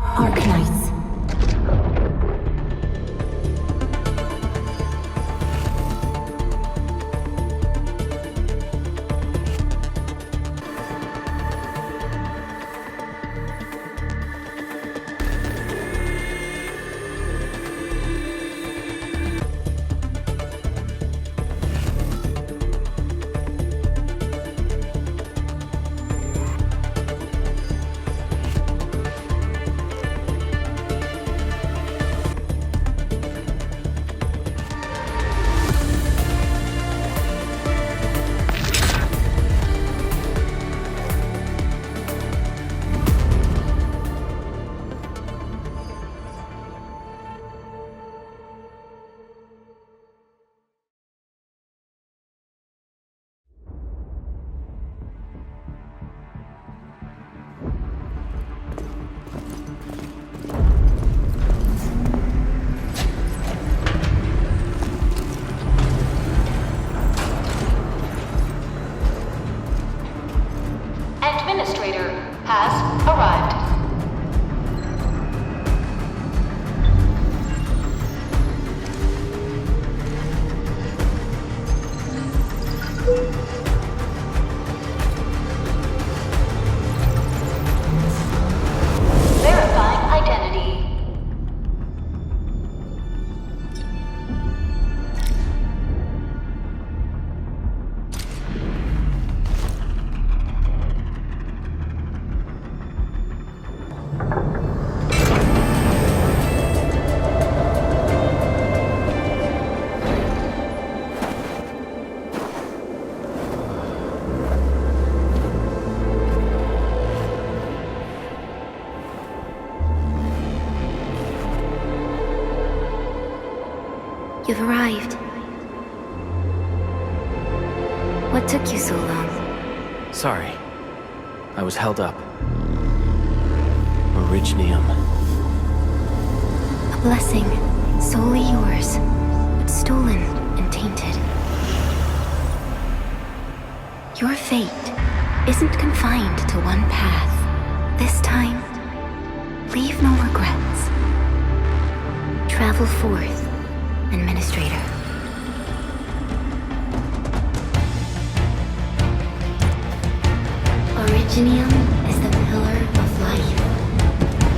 Arknights. Administrator has arrived. Verifying identity. You've arrived. What took you so long? Sorry. I was held up. Originium. A blessing, solely yours, but stolen and tainted. Your fate isn't confined to one path. This time, leave no regrets. Travel forth, Administrator. Originium is the pillar of life,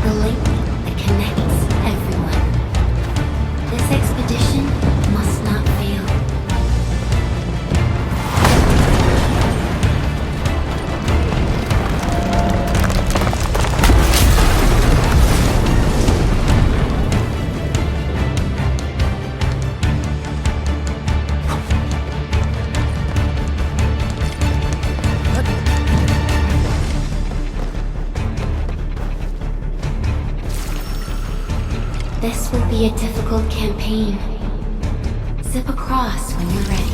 the link that connects everyone. This expedition must not fail. This will be a difficult campaign. Zip across when you're ready.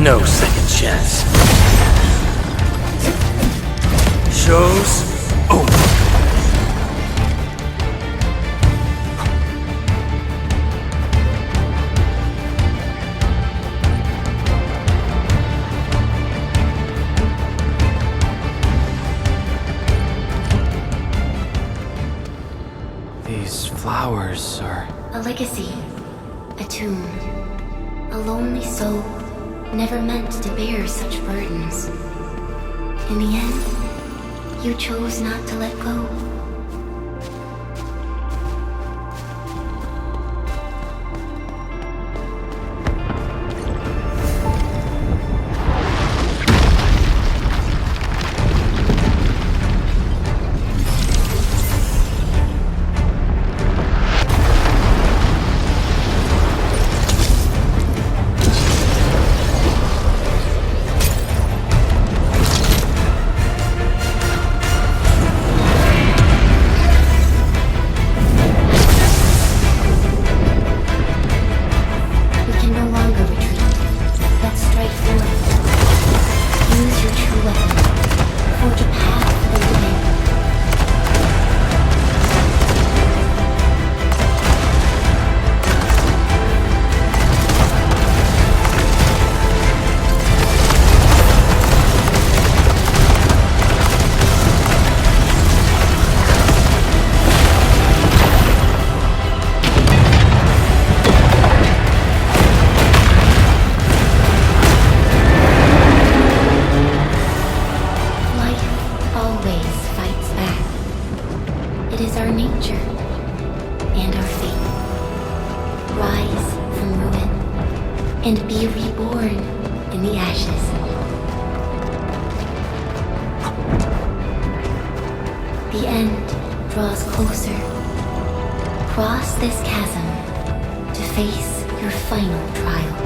No second chance. Show's over. These flowers are... A legacy, a tomb, a lonely soul, never meant to bear such burdens. In the end, you chose not to let go. And be reborn in the ashes. The end draws closer. Cross this chasm to face your final trial.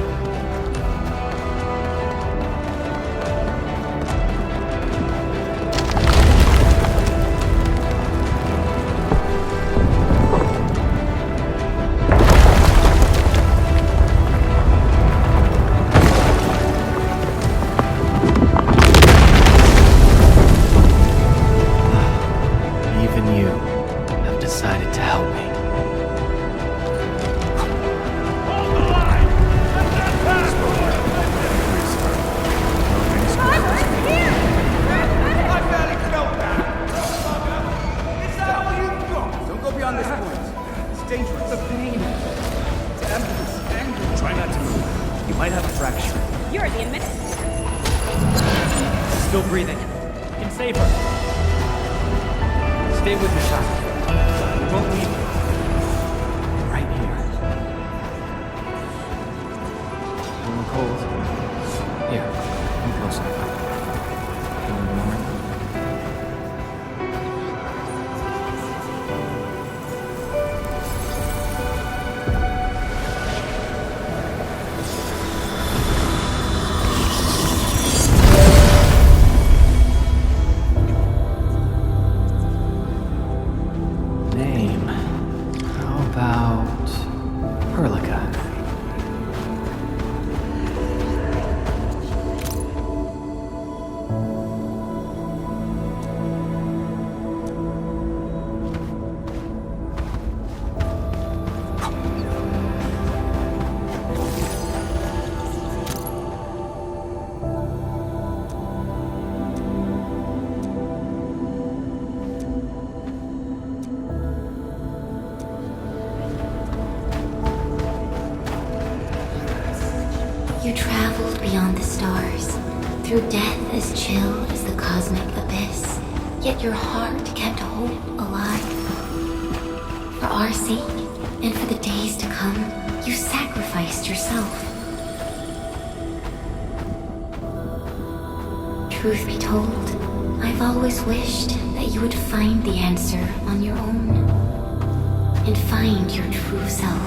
You traveled beyond the stars, through death as chill as the cosmic abyss, yet your heart kept hope alive. For our sake, and for the days to come, you sacrificed yourself. Truth be told, I've always wished that you would find the answer on your own, and find your true self.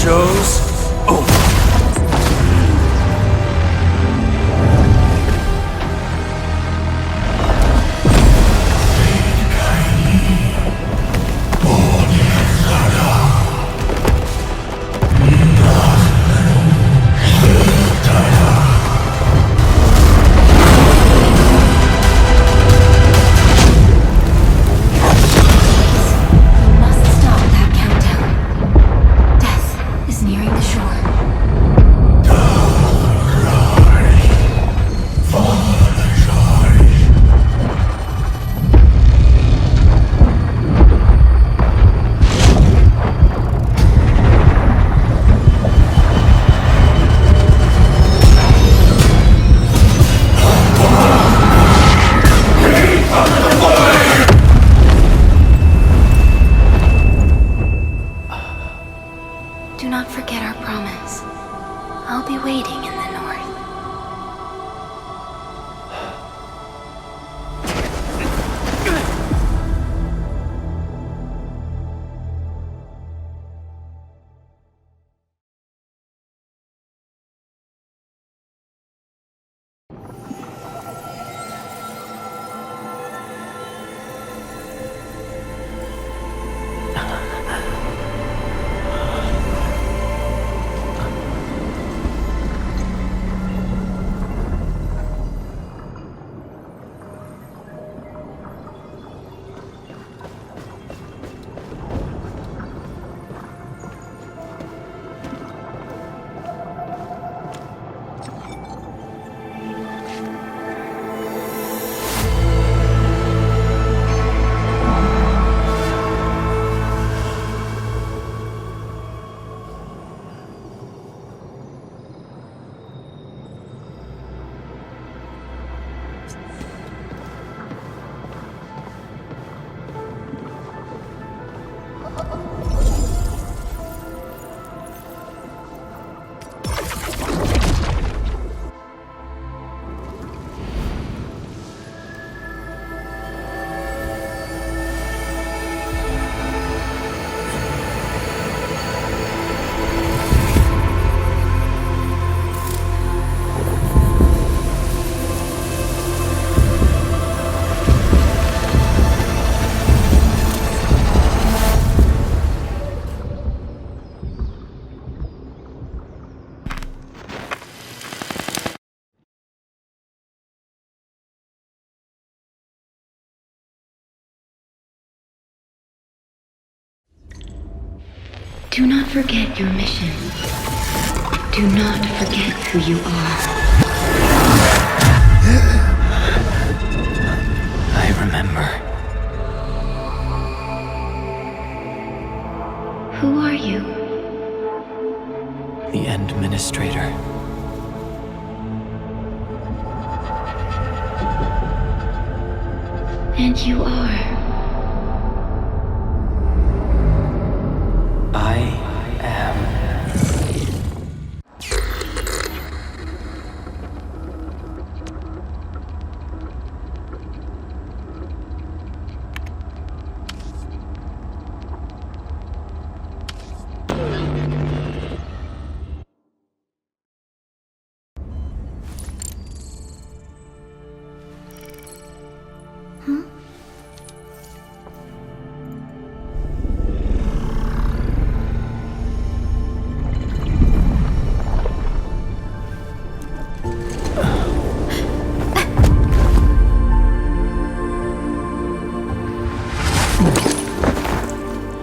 show's over. Do not forget our promise. I'll be waiting in the north. Do not forget your mission. Do not forget who you are. I remember. Who are you? The Administrator. And you are. I am.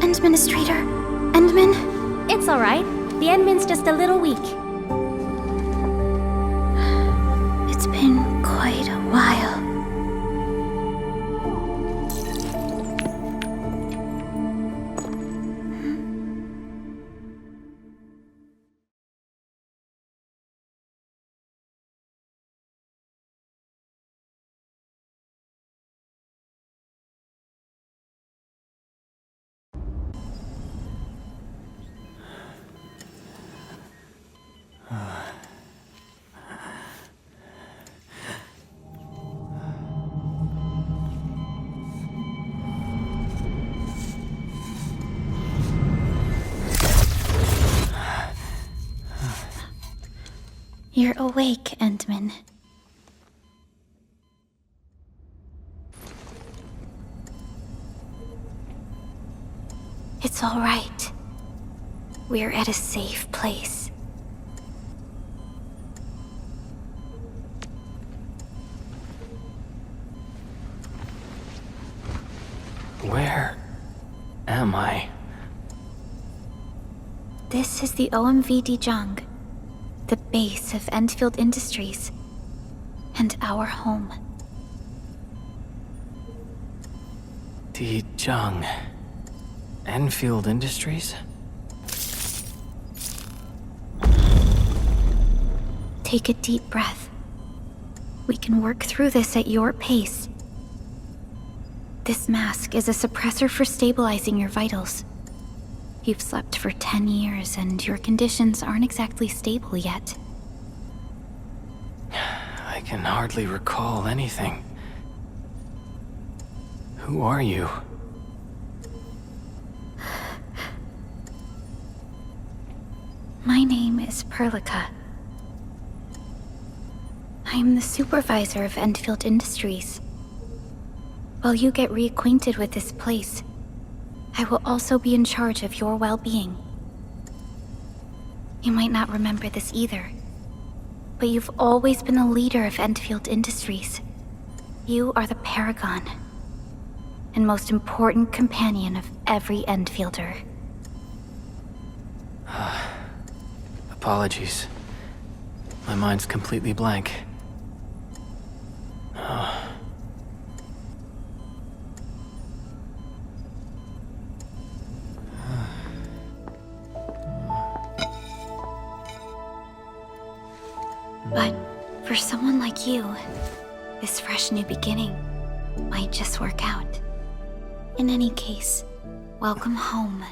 Administrator? Endman? It's alright. The Endman's just a little weak. It's been quite a while. You're awake, Endman. It's all right. We're at a safe place. Where am I? This is the OMV Dijong, the base of Endfield Industries, and our home. Dijong. Endfield Industries? Take a deep breath. We can work through this at your pace. This mask is a suppressor for stabilizing your vitals. You've slept for 10 years and your conditions aren't exactly stable yet. I can hardly recall anything. Who are you? My name is Perlica. I am the supervisor of Endfield Industries. While you get reacquainted with this place, I will also be in charge of your well-being. You might not remember this either, but you've always been the leader of Endfield Industries. You are the paragon and most important companion of every Endfielder. Apologies. My mind's completely blank. But for someone like you, this fresh new beginning might just work out. In any case, welcome home,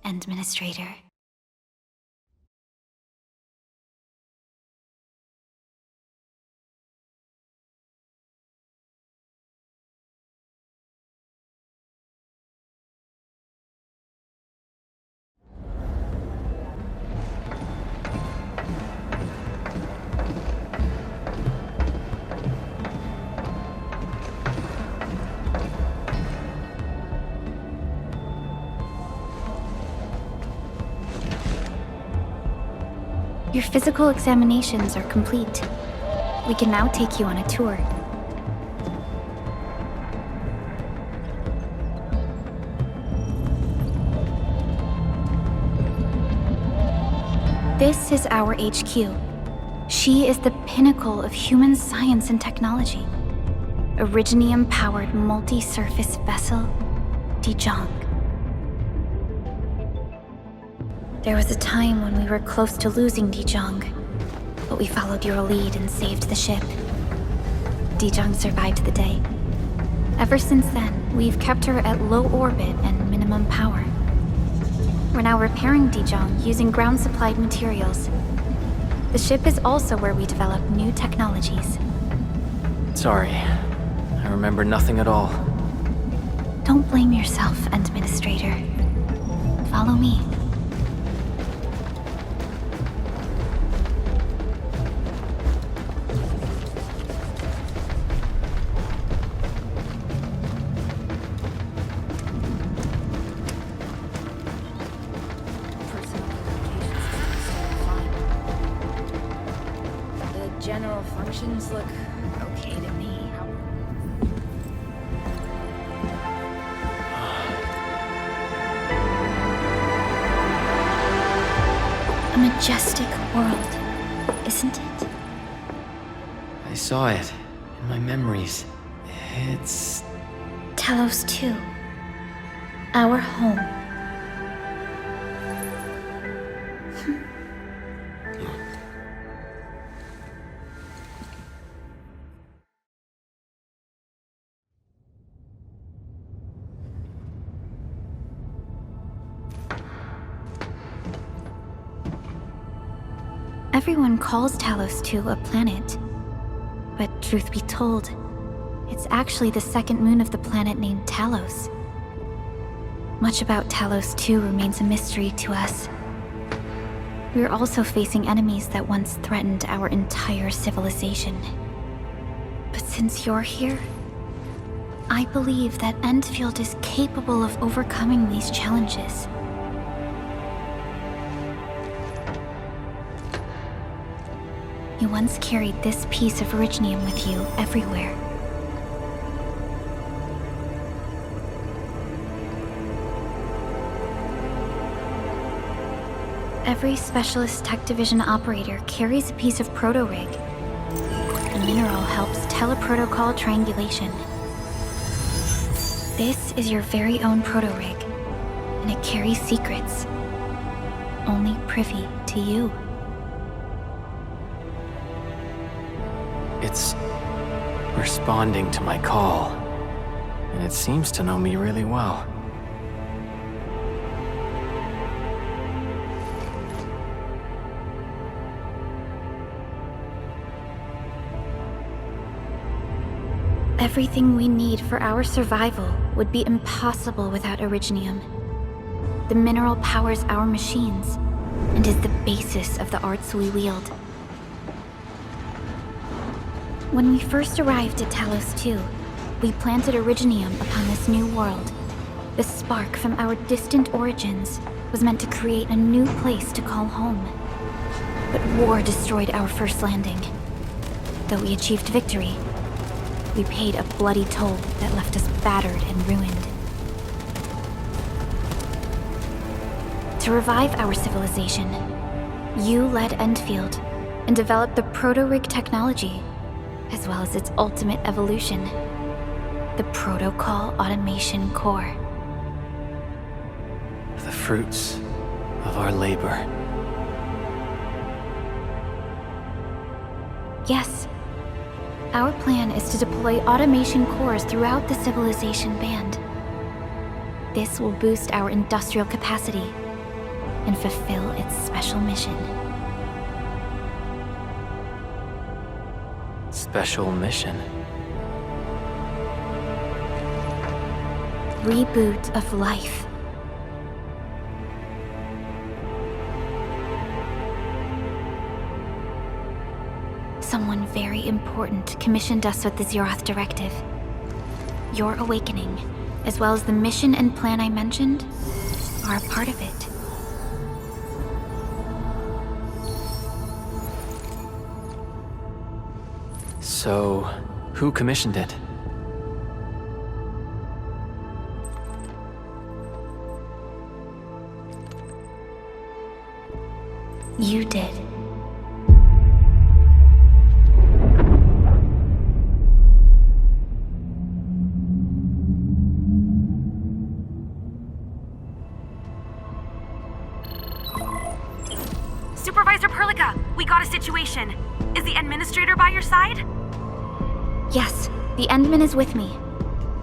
Administrator. Your physical examinations are complete. We can now take you on a tour. This is our HQ. She is the pinnacle of human science and technology. Originium-powered multi-surface vessel, Dijong. There was a time when we were close to losing Dijong, but we followed your lead and saved the ship. Dijong survived the day. Ever since then, we've kept her at low orbit and minimum power. We're now repairing Dijong using ground-supplied materials. The ship is also where we develop new technologies. Sorry. I remember nothing at all. Don't blame yourself, Administrator. Follow me. General functions look okay to me. A majestic world, isn't it? I saw it in my memories. It's... Talos-II. Our home. Everyone calls Talos-II a planet, but truth be told, it's actually the second moon of the planet named Talos. Much about Talos-II remains a mystery to us. we're also facing enemies that once threatened our entire civilization. But since you're here, I believe that Endfield is capable of overcoming these challenges. You once carried this piece of Originium with you everywhere. Every Specialist Tech Division operator carries a piece of proto-rig. The mineral helps teleprotocol triangulation. This is your very own proto-rig, and it carries secrets, only privy to you. It's responding to my call, and it seems to know me really well. Everything we need for our survival would be impossible without Originium. The mineral powers our machines, and is the basis of the arts we wield. When we first arrived at Talos-II, we planted Originium upon this new world. The spark from our distant origins was meant to create a new place to call home. But war destroyed our first landing. Though we achieved victory, we paid a bloody toll that left us battered and ruined. To revive our civilization, you led Endfield and developed the proto-rig technology, as well as its ultimate evolution, the Protocol Automation Core. The fruits of our labor. Yes. Our plan is to deploy automation cores throughout the civilization band. This will boost our industrial capacity and fulfill its special mission. Special mission? Reboot of life. Someone very important commissioned us with the Zeroth Directive. Your awakening, as well as the mission and plan I mentioned, are a part of it. So, who commissioned it? You did. Supervisor Perlica, we got a situation. Is the administrator by your side? Yes, the Endman is with me.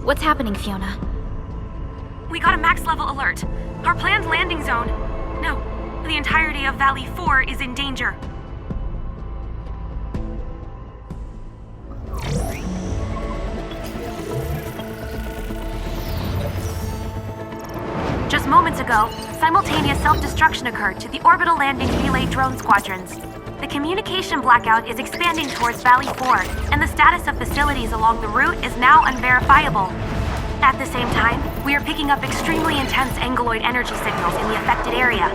What's happening, Fiona? We got a max level alert. Our planned landing zone... No, the entirety of Valley 4 is in danger. Just moments ago, simultaneous self-destruction occurred to the orbital landing relay drone squadrons. The communication blackout is expanding towards Valley 4, and the status of facilities along the route is now unverifiable. At the same time, we are picking up extremely intense angeloid energy signals in the affected area.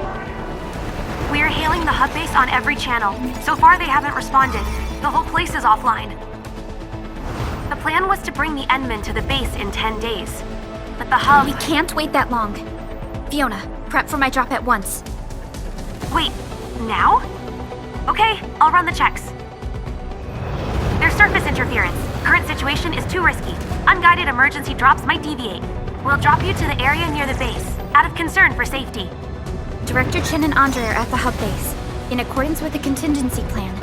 We are hailing the hub base on every channel. So far, they haven't responded. The whole place is offline. The plan was to bring the Endman to the base in 10 days. But the hub... We can't wait that long. Fiona, prep for my drop at once. Wait, now? Okay, I'll run the checks. There's surface interference. Current situation is too risky. Unguided emergency drops might deviate. We'll drop you to the area near the base, out of concern for safety. Director Chen and Andre are at the hub base. In accordance with the contingency plan,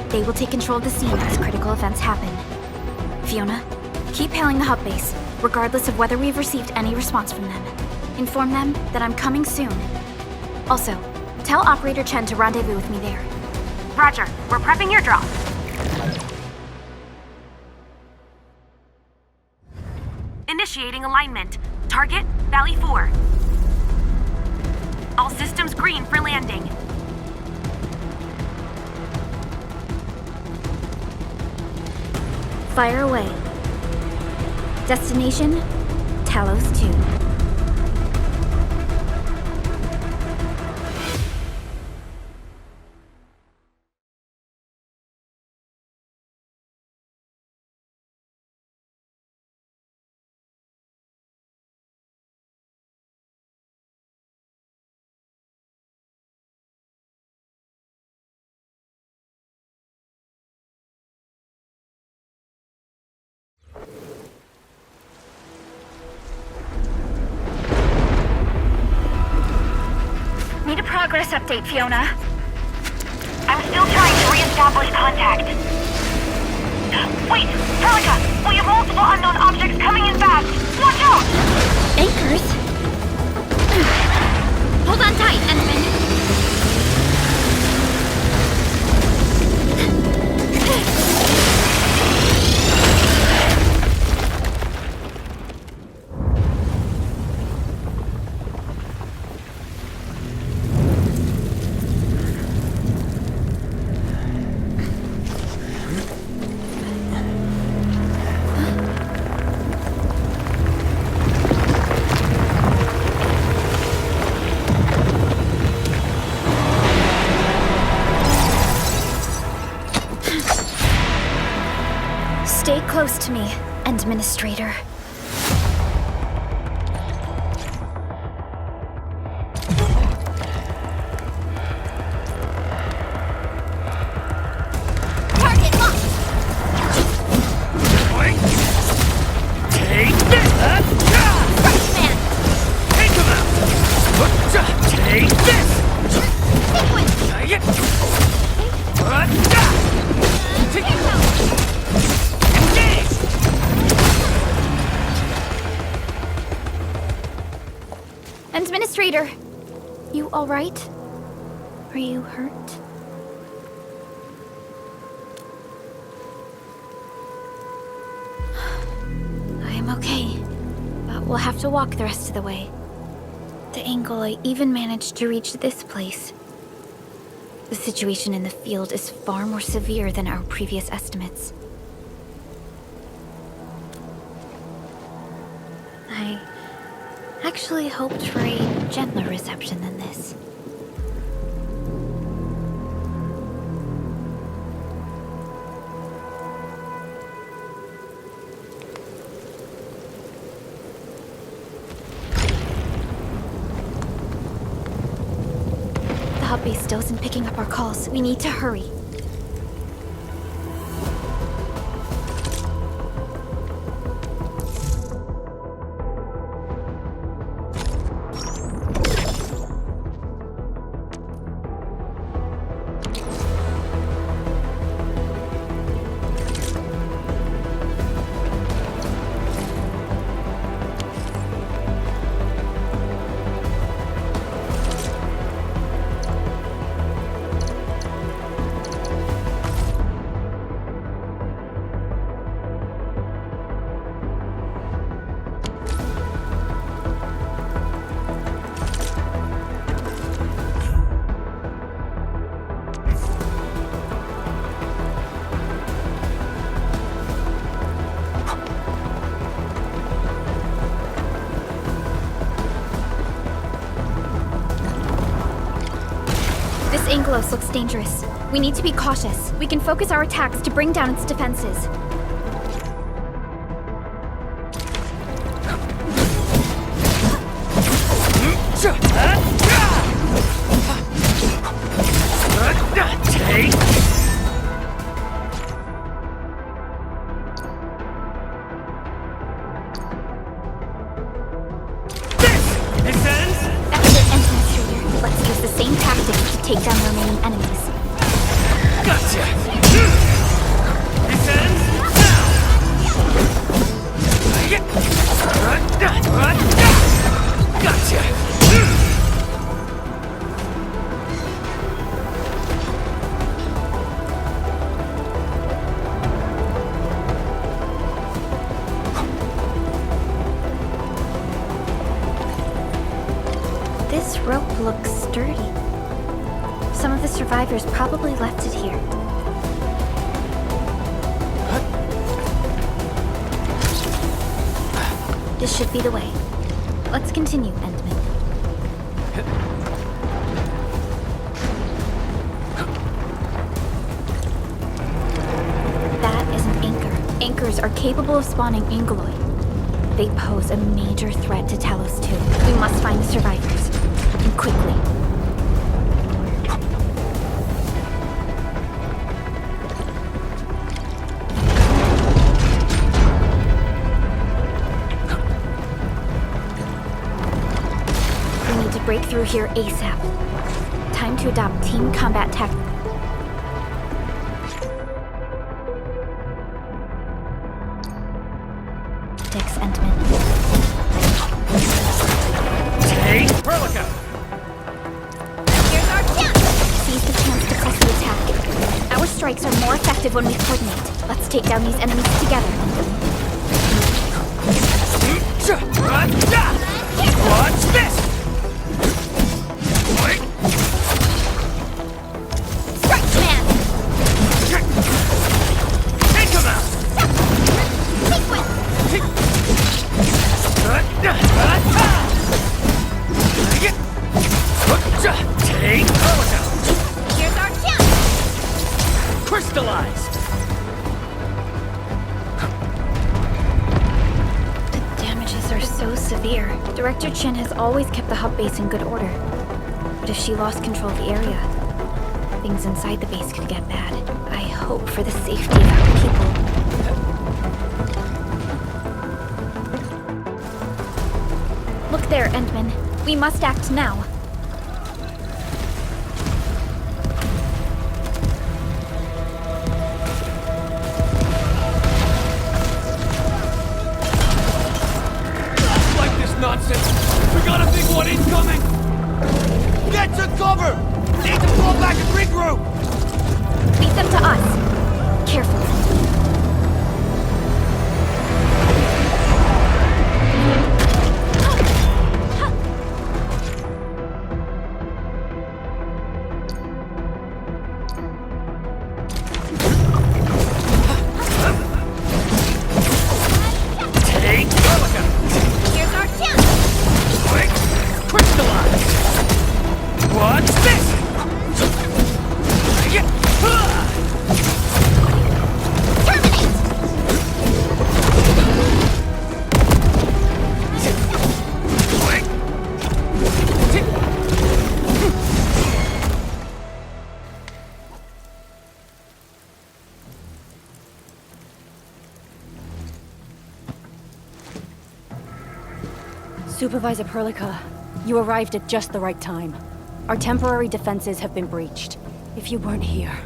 they will take control of the scene as critical events happen. Fiona, keep hailing the hub base, regardless of whether we've received any response from them. Inform them that I'm coming soon. Also, tell Operator Chen to rendezvous with me there. Roger, we're prepping your drop. Initiating alignment. Target, Valley 4. All systems green for landing. Fire away. Destination, Talos-II. Need a progress update, Fiona. I'm still trying to re-establish contact. Wait! Pelica! We have multiple unknown objects coming in fast! Watch out! Anchors? Hold on tight, Endman. Stay close to me, Administrator. Target locked! Take this! First man! Take him out! Take this! Sequence! Administrator, you all right? Are you hurt? I am okay, but we'll have to walk the rest of the way. The angle I even managed to reach this place. The situation in the field is far more severe than our previous estimates. I actually hoped for a gentler reception than this. The hub base still isn't picking up our calls. We need to hurry. Angelos looks dangerous. We need to be cautious. We can focus our attacks to bring down its defenses. Take down the remaining enemies. Gotcha! This ends now! Gotcha! This rope looks sturdy. Some of the survivors probably left it here. This should be the way. Let's continue, Endman. That is an anchor. Anchors are capable of spawning anguloid. They pose a major threat to Talos-II. We must find the survivors. And quickly. We need to break through here ASAP. Time to adopt team combat tactics. Endman. Hey, Perlica! Here's our chance! Seize the chance to press the attack. Our strikes are more effective when we coordinate. Let's take down these enemies together. Watch this! Strike command! Take him out! Sequence! Take Perlica! Here's our chance! Crystallize! The damages are so severe. Director Chin has always kept the hub base in good order. But if she lost control of the area, things inside the base could get bad. I hope for the safety of our people. Look there, Endman. We must act now. Like this nonsense! We got a big one incoming! Get to cover! Need to fall back and regroup! Lead them to us. Careful. Take Perlica! Here's our chance! Quick! Crystallize! Watch this! Terminate! Supervisor Perlica, you arrived at just the right time. Our temporary defenses have been breached. If you weren't here...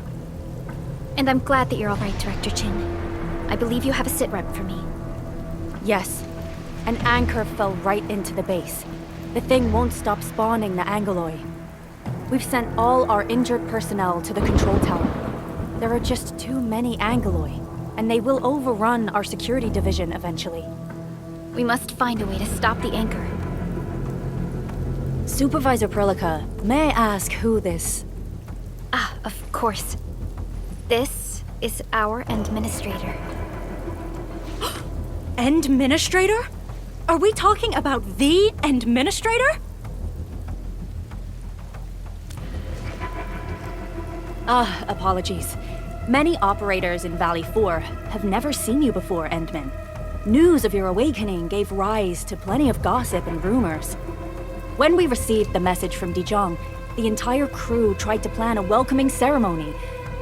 And I'm glad that you're all right, Director Chin. I believe you have a sit-rep for me. Yes. An anchor fell right into the base. The thing won't stop spawning the Angoloi. We've sent all our injured personnel to the control tower. There are just too many Angoloi, and they will overrun our security division eventually. We must find a way to stop the anchor. Supervisor Perlica, may I ask who this... Ah, of course. This is our administrator. Administrator? Are we talking about the administrator? Apologies. Many operators in Valley 4 have never seen you before, Endman. News of your awakening gave rise to plenty of gossip and rumors. When we received the message from Dijon, the entire crew tried to plan a welcoming ceremony,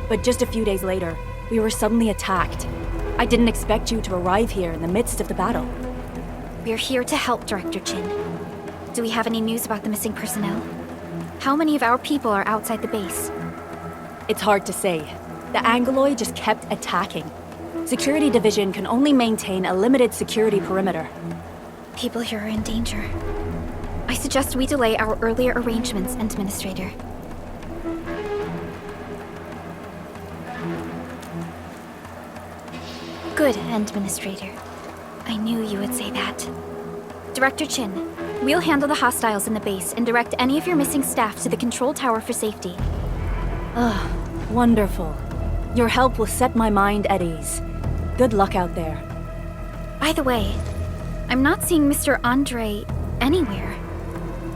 but just a few days later, we were suddenly attacked. I didn't expect you to arrive here in the midst of the battle. We're here to help, Director Chin. Do we have any news about the missing personnel? How many of our people are outside the base? It's hard to say. The Angoloi just kept attacking. Security Division can only maintain a limited security perimeter. People here are in danger. I suggest we delay our earlier arrangements, Administrator. Good, Administrator. I knew you would say that. Director Chin, we'll handle the hostiles in the base and direct any of your missing staff to the control tower for safety. Wonderful. Your help will set my mind at ease. Good luck out there. By the way, I'm not seeing Mr. Andre anywhere.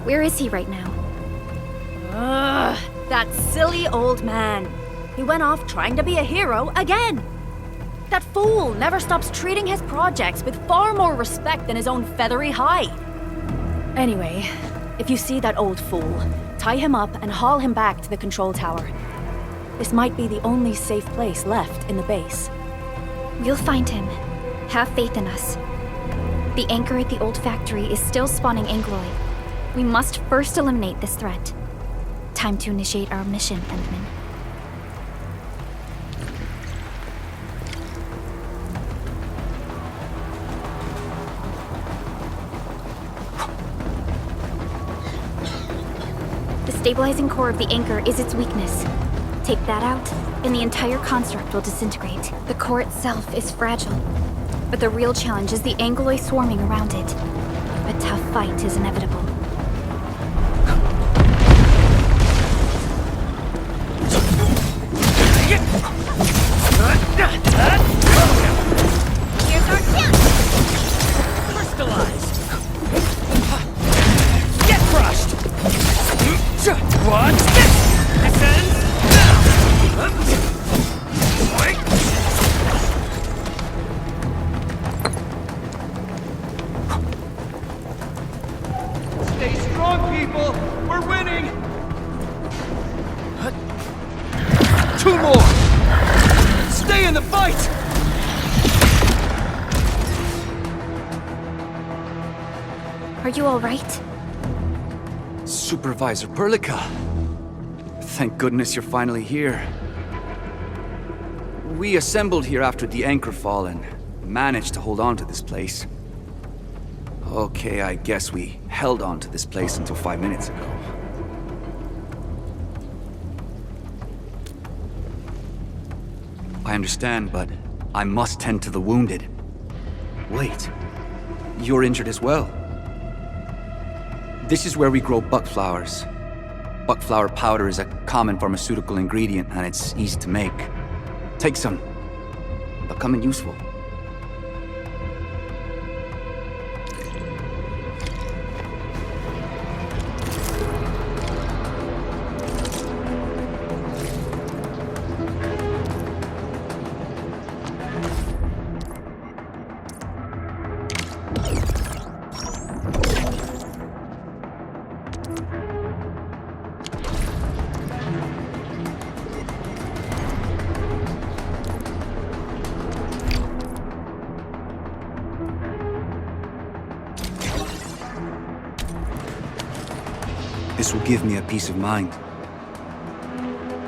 Where is he right now? Ugh, that silly old man. He went off trying to be a hero again. That fool never stops treating his projects with far more respect than his own feathery hide. Anyway, if you see that old fool, tie him up and haul him back to the control tower. This might be the only safe place left in the base. We'll find him. Have faith in us. The anchor at the old factory is still spawning Angloid. We must first eliminate this threat. Time to initiate our mission, Endman. The stabilizing core of the anchor is its weakness. Take that out, and the entire construct will disintegrate. The core itself is fragile, but the real challenge is the Angloid swarming around it. A tough fight is inevitable. Here's our chance! Crystallize! Get crushed! Watch this! Descends! Stay strong, people! We're winning! 2 more! Stay in the fight! Are you all right? Supervisor Perlica. Thank goodness you're finally here. We assembled here after the anchor fall and managed to hold on to this place. Okay, I guess we held on to this place until 5 minutes ago. I understand, but I must tend to the wounded. Wait, you're injured as well. This is where we grow buckflowers. Buckflower powder is a common pharmaceutical ingredient and it's easy to make. Take some. They'll come in useful. This will give me a peace of mind.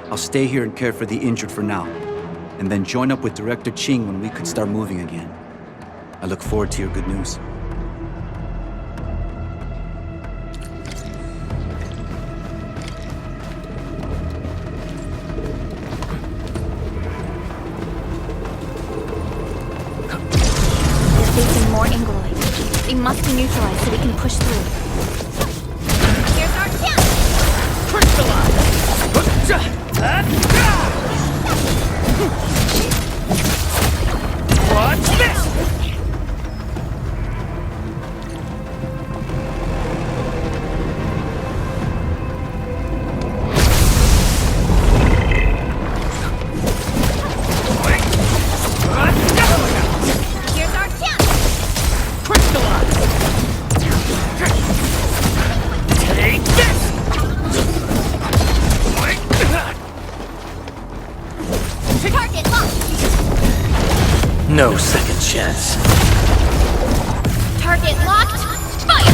I'll stay here and care for the injured for now, and then join up with Director Ching when we could start moving again. I look forward to your good news. We're facing more Angloid. They must be neutralized so we can push through. Here's our chance! Crystallize! Watch this! Here's our chance! Crystallize! Take this! Target locked! No second chance. Target locked! Fire!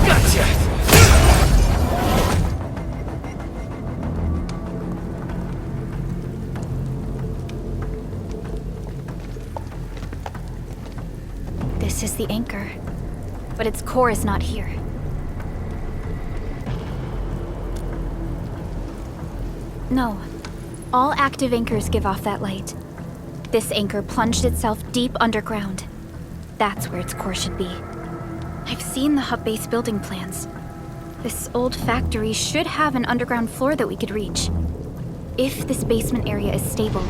Gotcha! This is the anchor, but its core is not here. No. All active anchors give off that light. This anchor plunged itself deep underground. That's where its core should be. I've seen the hub base building plans. This old factory should have an underground floor that we could reach. If this basement area is stable,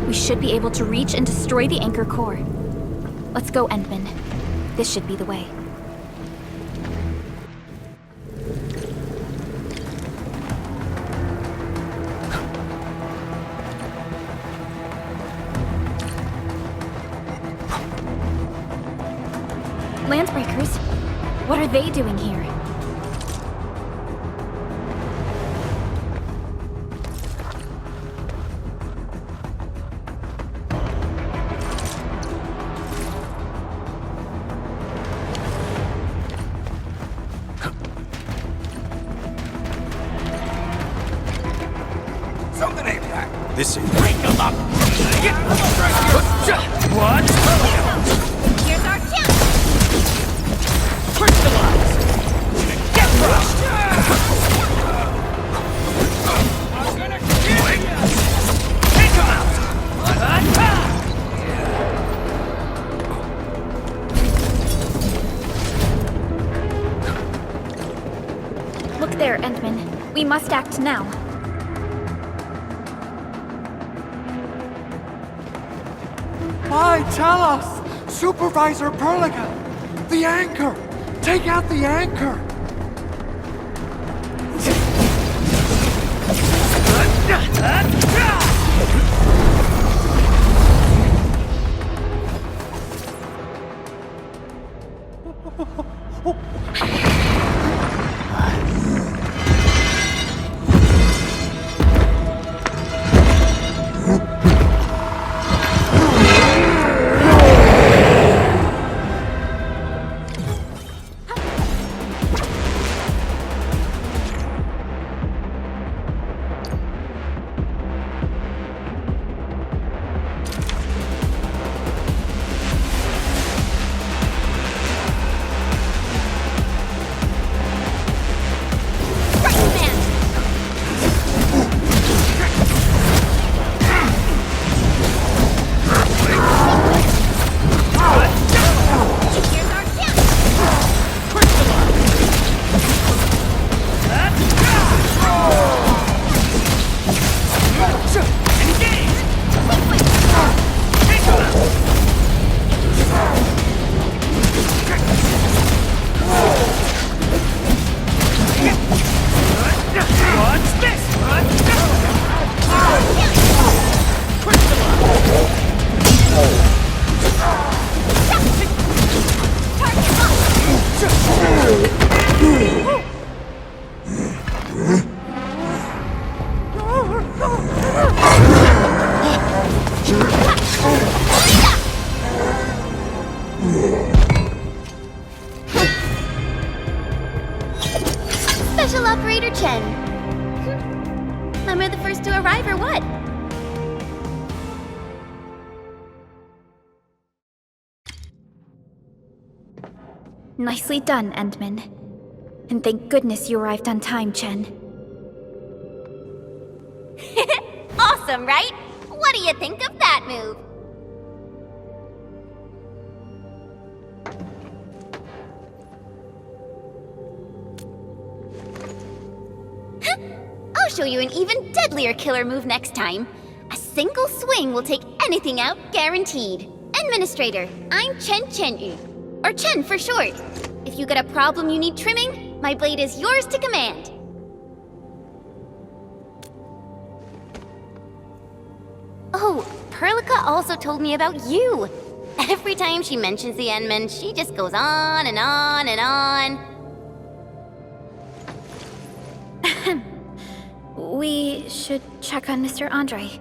we should be able to reach and destroy the anchor core. Let's go, Endman. This should be the way. Landbreakers? What are they doing here? Something ain't right. This ain't Break them up. What? Here's our chance! Crystallize. Get crushed. I'm gonna kill you. Take him out. Look there, Endman. We must act now. Why, tell us! Supervisor Perlica! The anchor! Take out the anchor! Special Operator Chen. Am I the first to arrive or what? Nicely done, Endman. And thank goodness you arrived on time, Chen. Awesome, right? What do you think of that move? I'll show you an even deadlier killer move next time. A single swing will take anything out, guaranteed. Administrator, I'm Chen Chen-yu, or Chen for short. If you got a problem you need trimming, my blade is yours to command. Oh, Perlica also told me about you. Every time she mentions the Endman, she just goes on and on and on. We should check on Mr. Andre.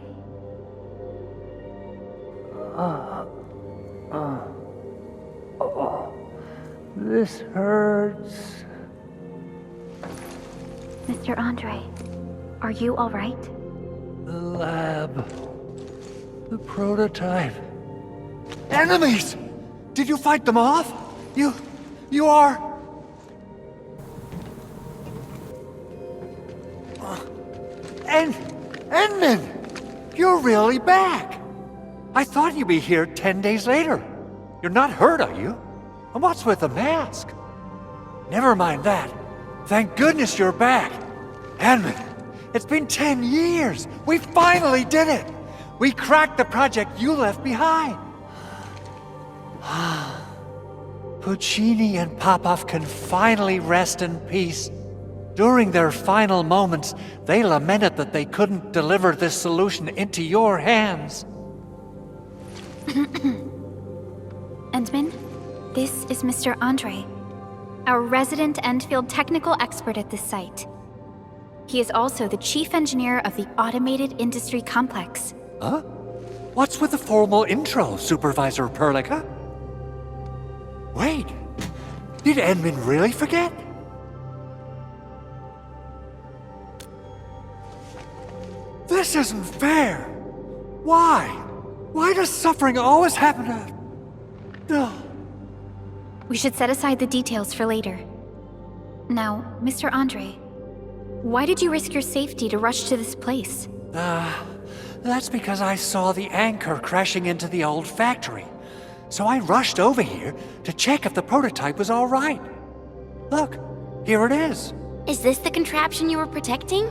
This hurts. Mr. Andre, are you all right? The lab. The prototype. Enemies! Did you fight them off? You are... Endman! You're really back! I thought you'd be here 10 days later. You're not hurt, are you? And what's with the mask? Never mind that. Thank goodness you're back. Endman, it's been 10 years. We finally did it. We cracked the project you left behind. Puccini and Popov can finally rest in peace. During their final moments, they lamented that they couldn't deliver this solution into your hands. Endman, this is Mr. Andre, our resident Endfield technical expert at this site. He is also the chief engineer of the Automated Industry Complex. Huh? What's with the formal intro, Supervisor Perlica? Wait, did Endman really forget? This isn't fair. Why? Why does suffering always happen to... Ugh. We should set aside the details for later. Now, Mr. Andre, why did you risk your safety to rush to this place? That's because I saw the anchor crashing into the old factory. So I rushed over here to check if the prototype was all right. Look, here it is. Is this the contraption you were protecting?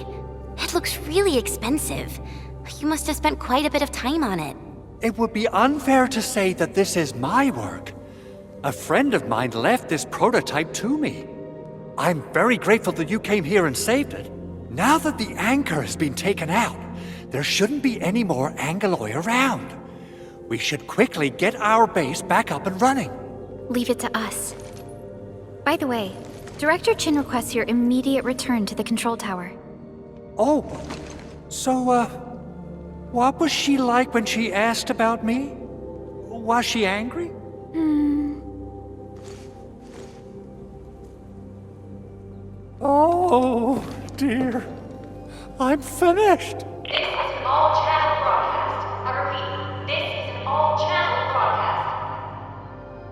It looks really expensive. You must have spent quite a bit of time on it. It would be unfair to say that this is my work. A friend of mine left this prototype to me. I'm very grateful that you came here and saved it. Now that the anchor has been taken out, there shouldn't be any more Angeloi around. We should quickly get our base back up and running. Leave it to us. By the way, Director Chin requests your immediate return to the control tower. Oh, so, what was she like when she asked about me? Was she angry? Oh, dear. I'm finished. This is an all-channel broadcast. I repeat, this is an all-channel broadcast.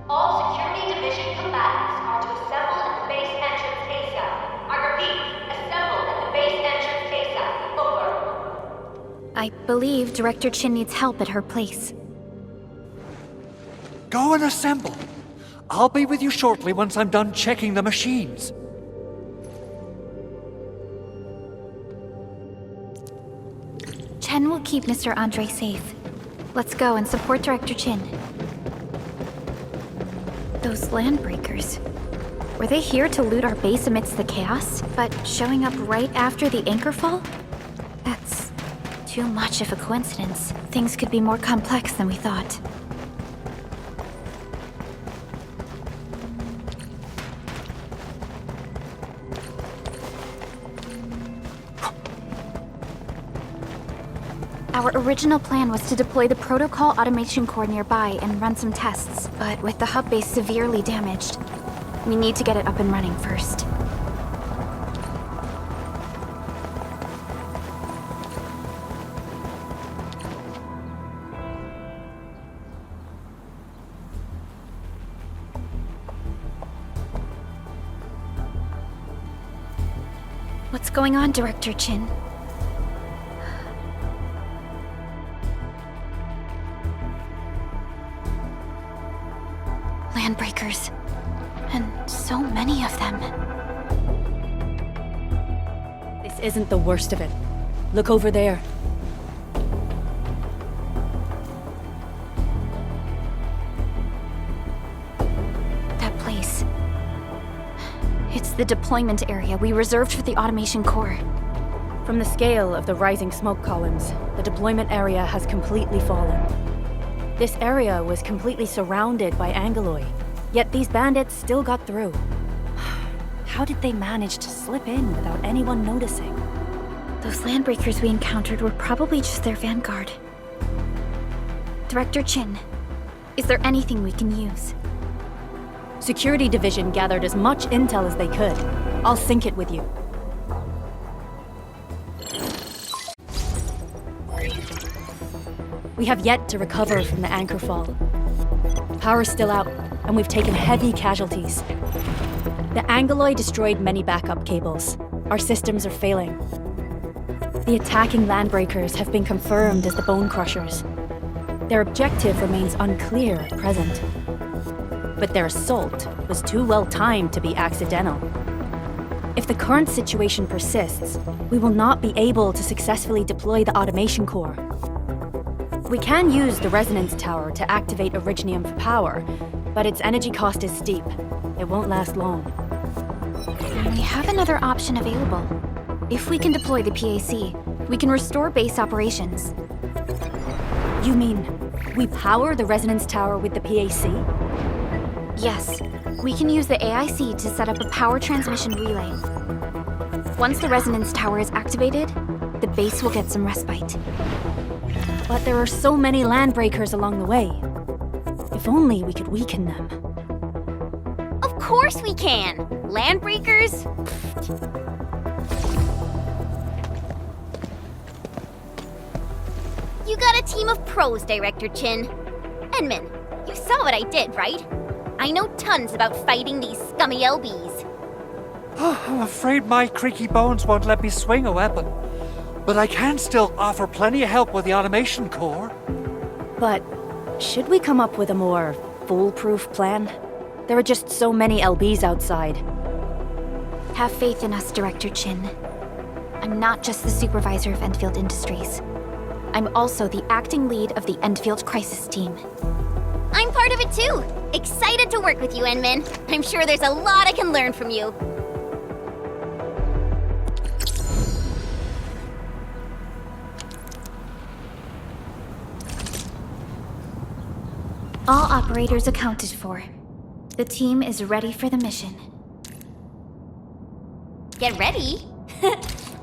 All Security Division combatants are to assemble at the base entrance ASAP. I repeat, assemble at the base entrance ASAP. Over. I believe Director Chin needs help at her place. Go and assemble. I'll be with you shortly once I'm done checking the machines. Chen will keep Mr. Andre safe. Let's go and support Director Chin. Those landbreakers. Were they here to loot our base amidst the chaos, but showing up right after the anchor fall? That's too much of a coincidence. Things could be more complex than we thought. Our original plan was to deploy the protocol automation core nearby and run some tests, but with the hub base severely damaged, we need to get it up and running first. What's going on, Director Chin? Landbreakers. And so many of them. This isn't the worst of it. Look over there. That place. It's the deployment area we reserved for the automation core. From the scale of the rising smoke columns, the deployment area has completely fallen. This area was completely surrounded by Angeloi, yet these bandits still got through. How did they manage to slip in without anyone noticing? Those landbreakers we encountered were probably just their vanguard. Director Chin, is there anything we can use? Security Division gathered as much intel as they could. I'll sync it with you. We have yet to recover from the anchor fall. Power's still out, and we've taken heavy casualties. The Angeloi destroyed many backup cables. Our systems are failing. The attacking landbreakers have been confirmed as the Bone Crushers. Their objective remains unclear at present. But their assault was too well timed to be accidental. If the current situation persists, we will not be able to successfully deploy the automation core. We can use the resonance tower to activate Originium for power, but its energy cost is steep. It won't last long. We have another option available. If we can deploy the PAC, we can restore base operations. You mean we power the resonance tower with the PAC? Yes, we can use the AIC to set up a power transmission relay. Once the resonance tower is activated, the base will get some respite. But there are so many land breakers along the way. If only we could weaken them. Of course we can! Landbreakers? You got a team of pros, Director Chin. Edmund, you saw what I did, right? I know tons about fighting these scummy LBs. I'm afraid my creaky bones won't let me swing a weapon. But I can still offer plenty of help with the automation core. But should we come up with a more foolproof plan? There are just so many LBs outside. Have faith in us, Director Chin. I'm not just the supervisor of Endfield Industries. I'm also the acting lead of the Endfield Crisis Team. I'm part of it too! Excited to work with you, Enmin. I'm sure there's a lot I can learn from you. All operators accounted for. The team is ready for the mission. Get ready?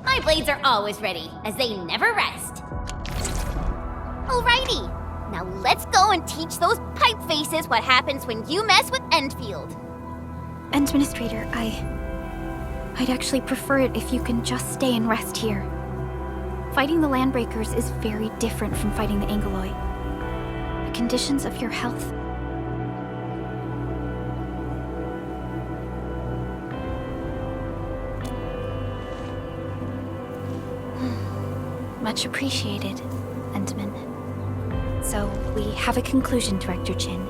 My blades are always ready, as they never rest. Alrighty, now let's go and teach those pipe faces what happens when you mess with Endfield. Administrator, I'd actually prefer it if you can just stay and rest here. Fighting the Landbreakers is very different from fighting the Angoloi. The conditions of your health... Much appreciated, Endman. So, we have a conclusion, Director Chin.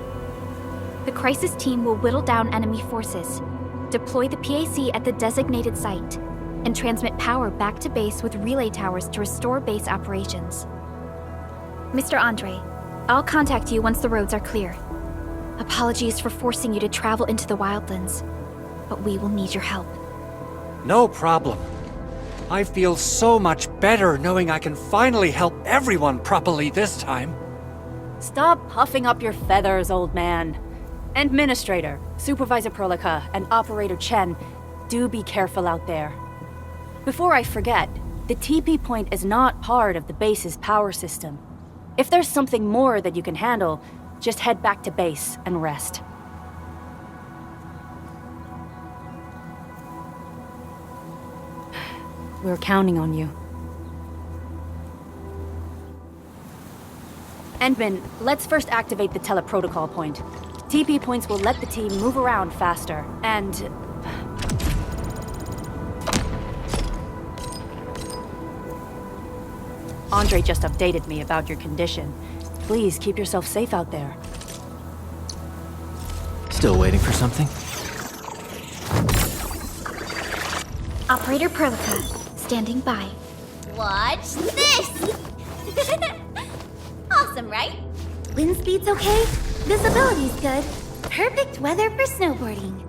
The Crisis Team will whittle down enemy forces, deploy the PAC at the designated site, and transmit power back to base with relay towers to restore base operations. Mr. Andre, I'll contact you once the roads are clear. Apologies for forcing you to travel into the wildlands, but we will need your help. No problem. I feel so much better knowing I can finally help everyone properly this time. Stop puffing up your feathers, old man. Administrator, Supervisor Perlica, and Operator Chen, do be careful out there. Before I forget, the TP point is not part of the base's power system. If there's something more that you can handle, just head back to base and rest. We're counting on you. Endman, let's first activate the teleprotocol point. TP points will let the team move around faster, and... Andre just updated me about your condition. Please keep yourself safe out there. Still waiting for something? Operator Perlica, standing by. Watch this! Awesome, right? Wind speed's okay, visibility's good. Perfect weather for snowboarding.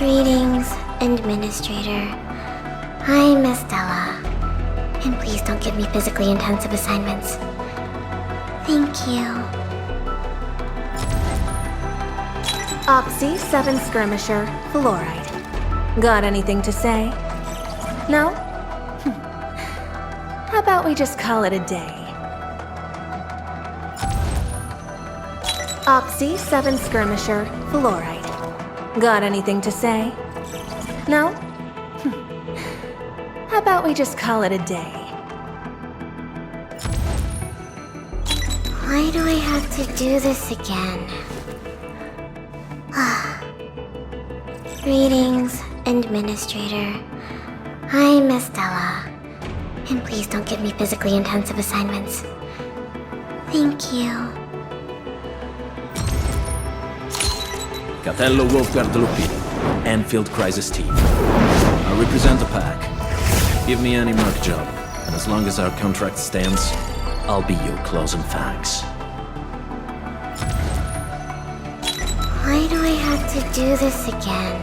Greetings, Administrator. I'm Estella. And please don't give me physically intensive assignments. Thank you. Opsy 7 Skirmisher, Fluoride. Got anything to say? No? How about we just call it a day? Opsy 7 Skirmisher, Fluoride. Got anything to say? No? How about we just call it a day? Why do I have to do this again? Greetings, Administrator. I'm Estella. And please don't give me physically intensive assignments. Thank you. Catello Wolfguard Lupin, Endfield Crisis Team. I represent the pack. Give me any merc job, and as long as our contract stands, I'll be your claws and fangs. Why do I have to do this again?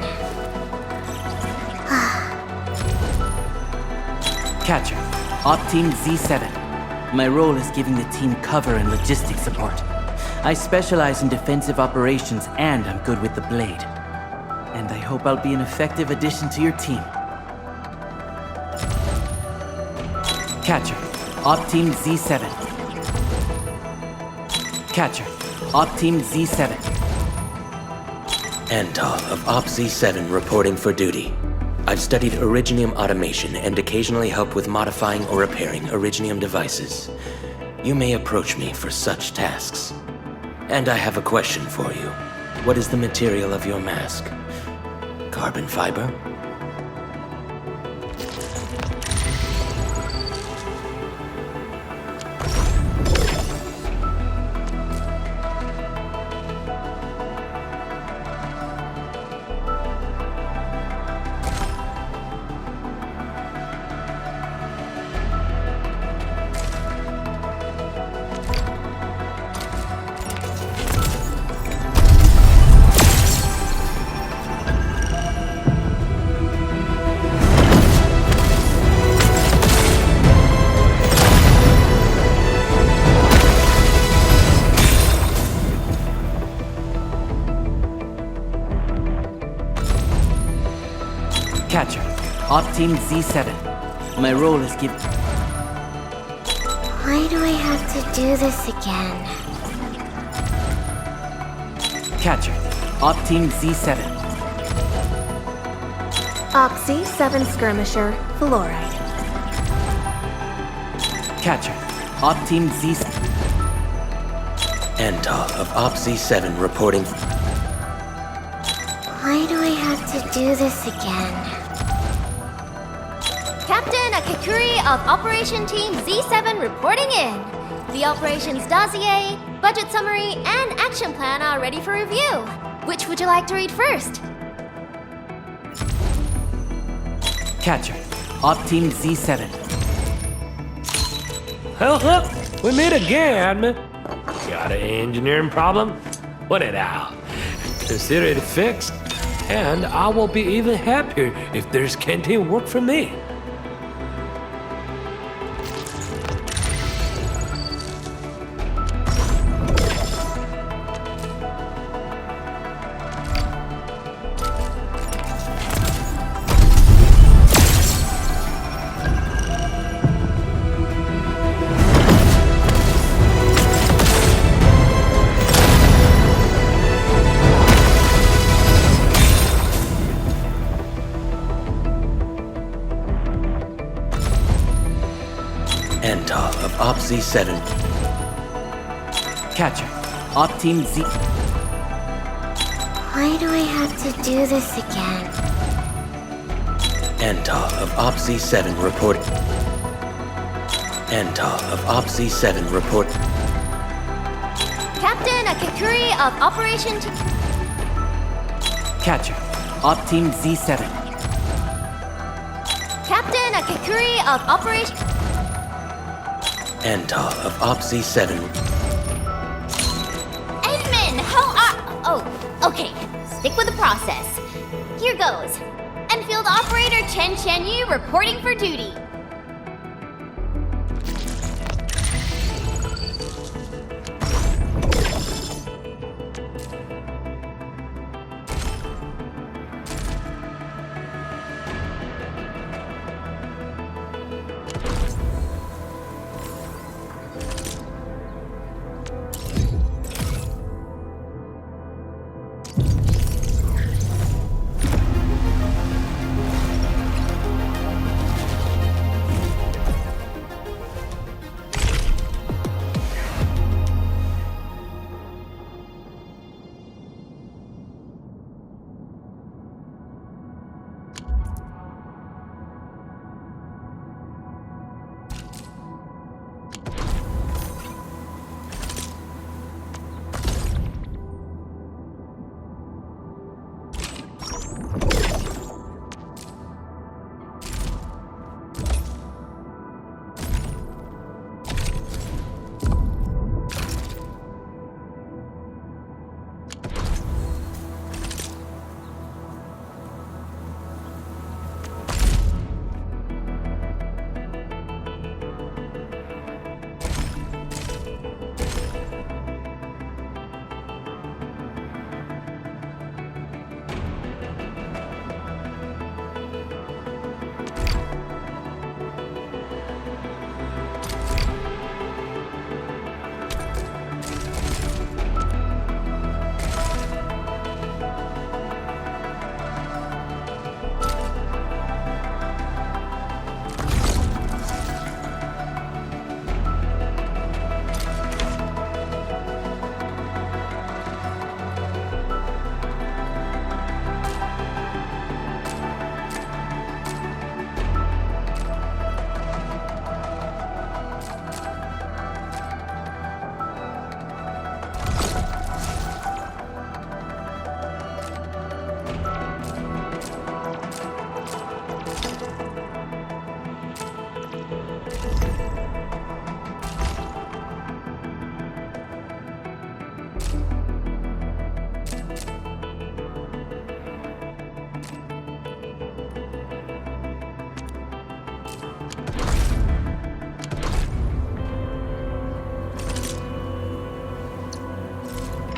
Catcher, Op Team Z7. My role is giving the team cover and logistics support. I specialize in defensive operations and I'm good with the blade. And I hope I'll be an effective addition to your team. Catcher, Op Team Z7. Catcher, Op Team Z7. Antal of Op Z7 reporting for duty. I've studied Originium automation and occasionally help with modifying or repairing Originium devices. You may approach me for such tasks. And I have a question for you. What is the material of your mask? Carbon fiber? Catcher, Op Team Z7. My role is give... Why do I have to do this again? Catcher, Op Team Z7. Opsy 7 Skirmisher, Fluoride. Catcher, Op Team Z7. Antal of Op Z7 reporting. Why do I have to do this again? Captain Akakuri of Operation Team Z7 reporting in. The operations dossier, budget summary, and action plan are ready for review. Which would you like to read first? Catcher, Op Team Z7. We meet again. Got an engineering problem? Put it out. Consider it fixed, and I will be even happier if there's canteen work for me. Antal of Op Z7. Catcher, Op Team Z... Why do I have to do this again? Antal of Op Z7 report. Antal of Op Z7 report. Captain Akakuri of Operation Team... Catcher, Op Team Z7. Captain Akakuri of Operation... Antal of Op Z7. Edmund, how are... Oh, okay. Stick with the process. here goes. Enfield operator Chen Yu reporting for duty.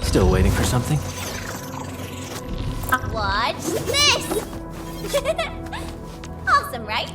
Still waiting for something? Watch this! Awesome, right?